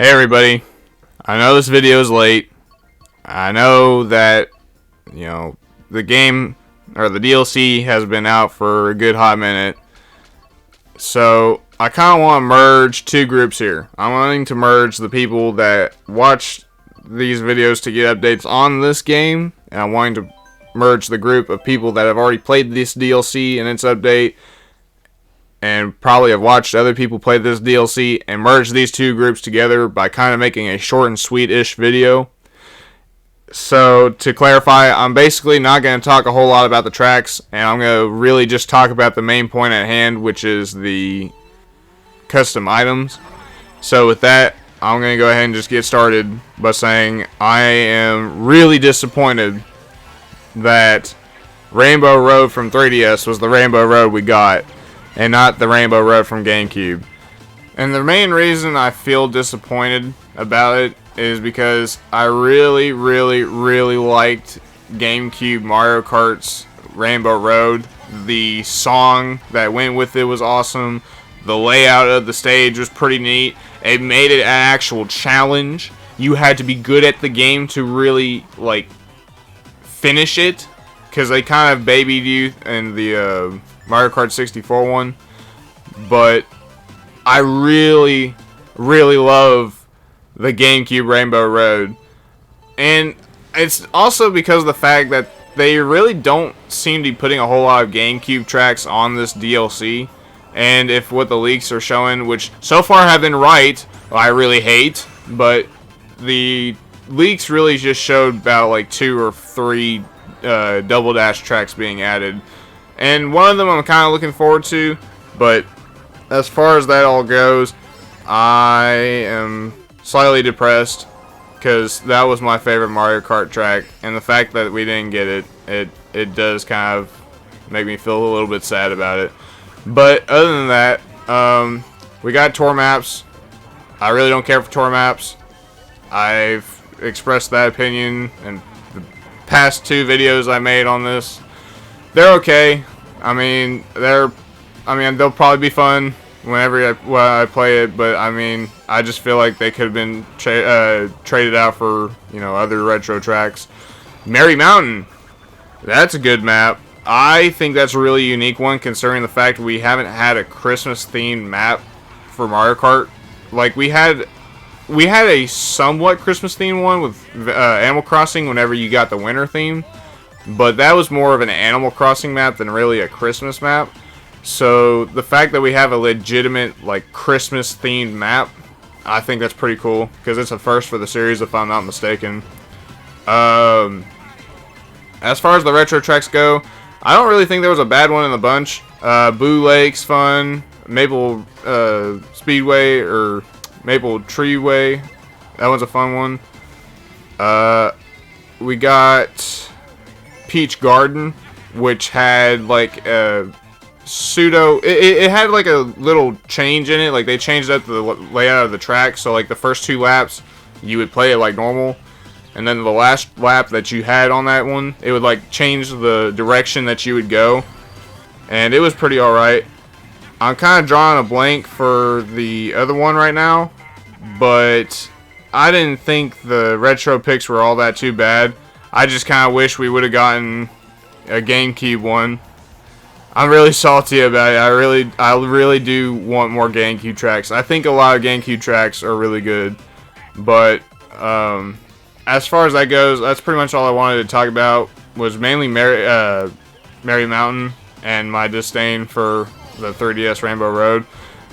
Hey everybody, I know this video is late. I know that, the game or the DLC has been out for a good hot minute. So I kind of want to merge two groups here. I'm wanting to merge the people that watch these videos to get updates on this game, and I'm wanting to merge the group of people that have already played this DLC and its update and probably have watched other people play this DLC, and merge these two groups together by kind of making a short and sweet-ish video. So to clarify, I'm basically not going to talk a whole lot about the tracks, and I'm going to really just talk about the main point at hand, which is the custom items. So with that, I'm going to go ahead and just get started by saying I am really disappointed that Rainbow Road from 3DS was the Rainbow Road we got, and not the Rainbow Road from GameCube. And the main reason I feel disappointed about it is because I really liked GameCube Mario Kart's Rainbow Road. The song that went with it was awesome. The layout of the stage was pretty neat. It made it an actual challenge. You had to be good at the game to really, finish it, because they kind of babied you in the Mario Kart 64 one, but I really love the GameCube Rainbow Road, and it's also because of the fact that they really don't seem to be putting a whole lot of GameCube tracks on this DLC, and if what the leaks are showing, which so far have been right, I really hate, but the leaks really just showed about 2 or 3 Double Dash tracks being added. And one of them I'm kind of looking forward to, but as far as that all goes, I am slightly depressed because that was my favorite Mario Kart track, and the fact that we didn't get it does kind of make me feel a little bit sad about it. But other than that, we got tour maps. I really don't care for tour maps. I've expressed that opinion in the past 2 videos I made on this. They're okay. I mean, they'll probably be fun whenever I play it, but I just feel like they could have been traded out for, other retro tracks. Merry Mountain, that's a good map. I think that's a really unique one, considering the fact we haven't had a Christmas themed map for Mario Kart. We had a somewhat Christmas themed one with Animal Crossing whenever you got the winter theme. But that was more of an Animal Crossing map than really a Christmas map. So the fact that we have a legitimate Christmas themed map, I think that's pretty cool, because it's a first for the series if I'm not mistaken. As far as the retro tracks go, I don't really think there was a bad one in the bunch. Boo Lake's fun. Maple Speedway or Maple Treeway, that one's a fun one. We got Peach Garden, which had a pseudo, it had a little change in it. They changed up the layout of the track, so the first 2 laps you would play it like normal, and then the last lap that you had on that one, it would change the direction that you would go, and it was pretty alright. I'm kind of drawing a blank for the other one right now, but I didn't think the retro picks were all that too bad. I just kind of wish we would have gotten a GameCube one. I'm really salty about it. I really do want more GameCube tracks. I think a lot of GameCube tracks are really good, but as far as that goes, that's pretty much all I wanted to talk about. Was mainly Merry Mountain and my disdain for the 3DS Rainbow Road.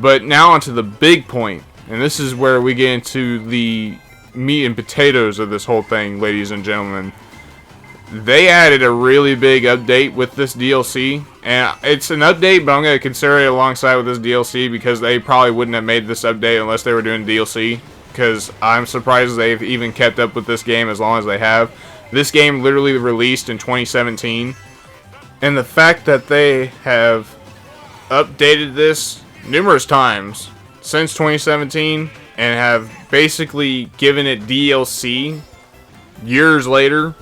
But now onto the big point, and this is where we get into the meat and potatoes of this whole thing, ladies and gentlemen. They added a really big update with this DLC, and it's an update, but I'm going to consider it alongside with this DLC, because they probably wouldn't have made this update unless they were doing DLC, because I'm surprised they've even kept up with this game as long as they have. This game literally released in 2017, and the fact that they have updated this numerous times since 2017 and have basically given it DLC years later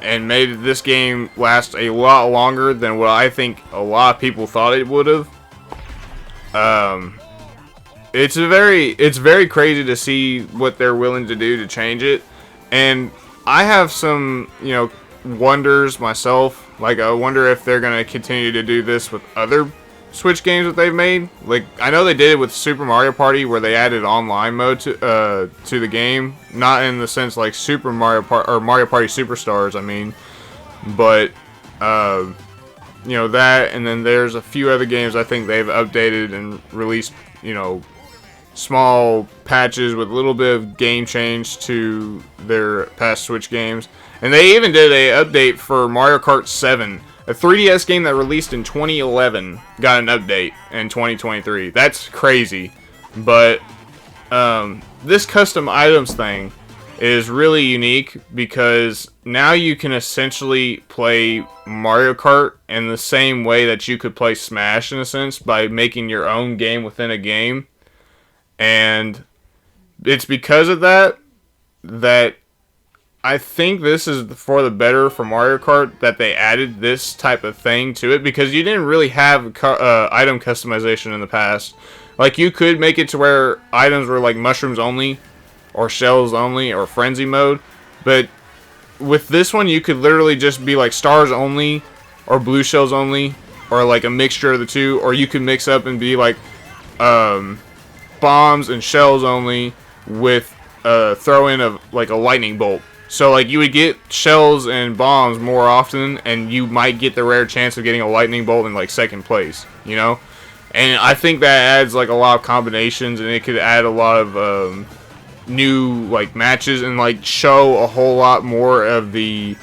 and made this game last a lot longer than what I think a lot of people thought it would have. it's very crazy to see what they're willing to do to change it. And I have some, wonders myself. Like, I wonder if they're going to continue to do this with other Switch games that they've made. Like, I know they did it with Super Mario Party, where they added online mode to the game. Not in the sense like Super Mario or Mario Party Superstars, I mean. But, that, and then there's a few other games I think they've updated and released, small patches with a little bit of game change to their past Switch games. And they even did a update for Mario Kart 7, a 3DS game that released in 2011, got an update in 2023. That's crazy. But this custom items thing is really unique because now you can essentially play Mario Kart in the same way that you could play Smash, in a sense, by making your own game within a game. And it's because of that I think this is for the better for Mario Kart that they added this type of thing to it, because you didn't really have item customization in the past. Like, you could make it to where items were like mushrooms only, or shells only, or frenzy mode, but with this one you could literally just be like stars only, or blue shells only, or like a mixture of the two, or you could mix up and be like bombs and shells only with throw in of like a lightning bolt. So like you would get shells and bombs more often, and you might get the rare chance of getting a lightning bolt in like second place, And I think that adds like a lot of combinations, and it could add a lot of new like matches, and like show a whole lot more of the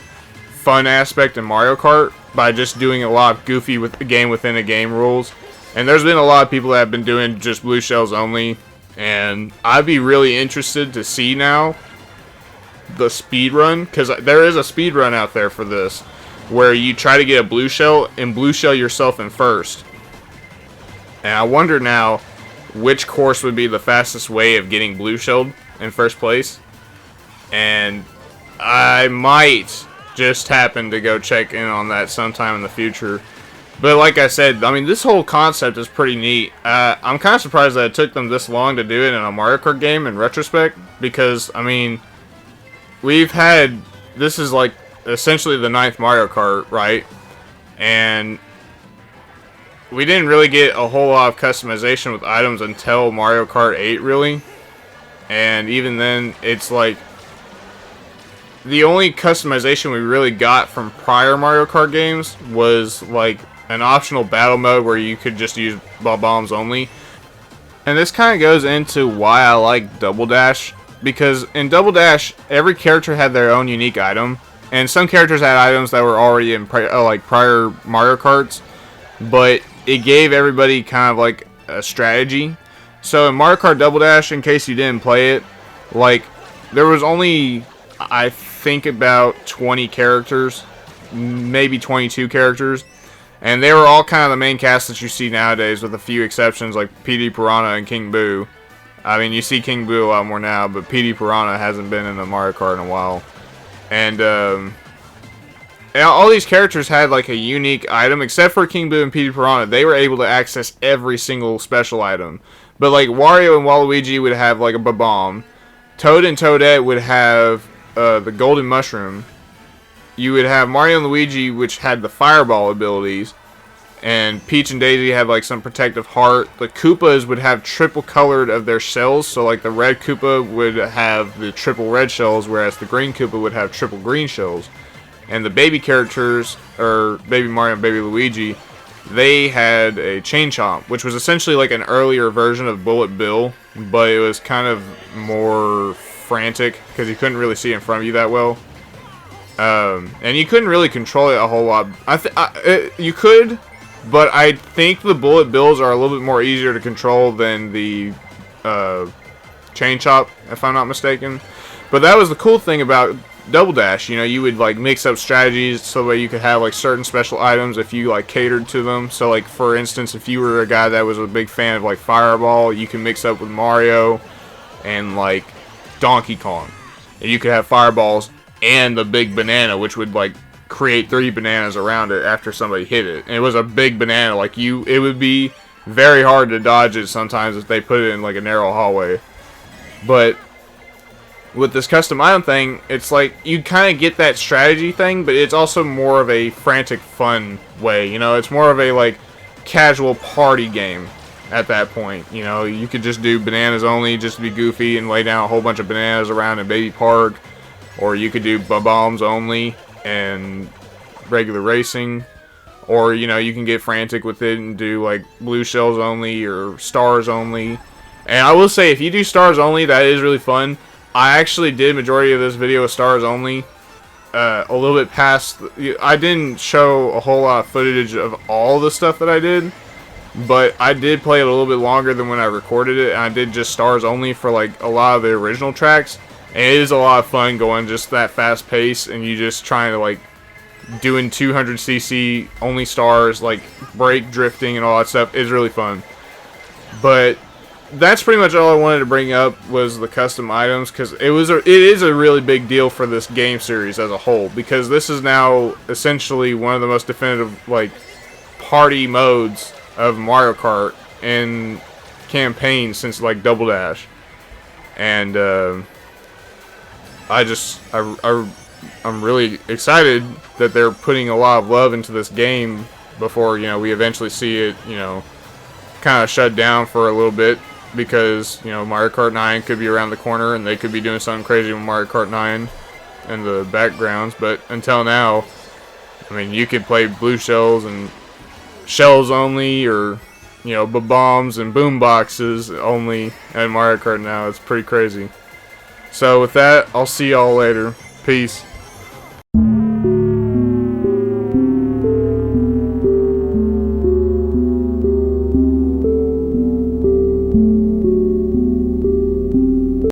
fun aspect in Mario Kart by just doing a lot of goofy with the game within a game rules. And there's been a lot of people that have been doing just blue shells only, and I'd be really interested to see now the speed run, because there is a speed run out there for this, where you try to get a blue shell and blue shell yourself in first. And I wonder now which course would be the fastest way of getting blue shelled in first place. And I might just happen to go check in on that sometime in the future. But like I said, I mean, this whole concept is pretty neat. I'm kind of surprised that it took them this long to do it in a Mario Kart game in retrospect, because, I mean, this is like essentially the 9th Mario Kart, right? And we didn't really get a whole lot of customization with items until Mario Kart 8, really. And even then, it's like the only customization we really got from prior Mario Kart games was like an optional battle mode where you could just use bombs only. And this kind of goes into why I like Double Dash, because in Double Dash, every character had their own unique item, and some characters had items that were already in prior Mario Karts, but it gave everybody kind of like a strategy. So in Mario Kart Double Dash, in case you didn't play it, like, there was only, I think, about 20 characters, maybe 22 characters, and they were all kind of the main cast that you see nowadays, with a few exceptions like PD Piranha and King Boo. I mean, you see King Boo a lot more now, but PD Piranha hasn't been in a Mario Kart in a while. And all these characters had like a unique item, except for King Boo and PD Piranha. They were able to access every single special item. But like Wario and Waluigi would have like a bomb. Toad and Toadette would have the golden mushroom. You would have Mario and Luigi, which had the fireball abilities, and Peach and Daisy had like some protective heart. The Koopas would have triple colored of their shells, so like the red Koopa would have the triple red shells, whereas the green Koopa would have triple green shells. And the baby characters, or Baby Mario and Baby Luigi, they had a Chain Chomp, which was essentially like an earlier version of Bullet Bill, but it was kind of more frantic because you couldn't really see in front of you that well. And you couldn't really control it a whole lot. You could, but I think the Bullet Bills are a little bit more easier to control than the Chain Chomp, if I'm not mistaken. But that was the cool thing about Double Dash. You would like mix up strategies so that you could have like certain special items if you like catered to them. So like, for instance, if you were a guy that was a big fan of like Fireball, you can mix up with Mario and like Donkey Kong, and you could have fireballs and the big banana, which would like create 3 bananas around it after somebody hit it. And it was a big banana, like it would be very hard to dodge it sometimes if they put it in like a narrow hallway. But with this custom item thing, it's like you kind of get that strategy thing, but it's also more of a frantic fun way. You know, it's more of a like casual party game at that point. You know, you could just do bananas only just to be goofy and lay down a whole bunch of bananas around a baby park, or you could do bombs only and regular racing, or you know, you can get frantic with it and do like blue shells only or stars only. And I will say, if you do stars only, that is really fun. I actually did majority of this video with stars only. A little bit past, I didn't show a whole lot of footage of all the stuff that I did, but I did play it a little bit longer than when I recorded it, and I did just stars only for like a lot of the original tracks. And it is a lot of fun going just that fast pace, and you just trying to like doing 200cc only stars, like brake drifting and all that stuff is really fun. But that's pretty much all I wanted to bring up was the custom items, because it is a really big deal for this game series as a whole, because this is now essentially one of the most definitive like party modes of Mario Kart in campaign since like Double Dash. And I'm really excited that they're putting a lot of love into this game before, you know, we eventually see it, you know, kind of shut down for a little bit, because, you know, Mario Kart 9 could be around the corner and they could be doing something crazy with Mario Kart 9 in the backgrounds. But until now, I mean, you could play blue shells and shells only, or, you know, bombs and boom boxes only in Mario Kart now. It's pretty crazy. So with that, I'll see y'all later. Peace.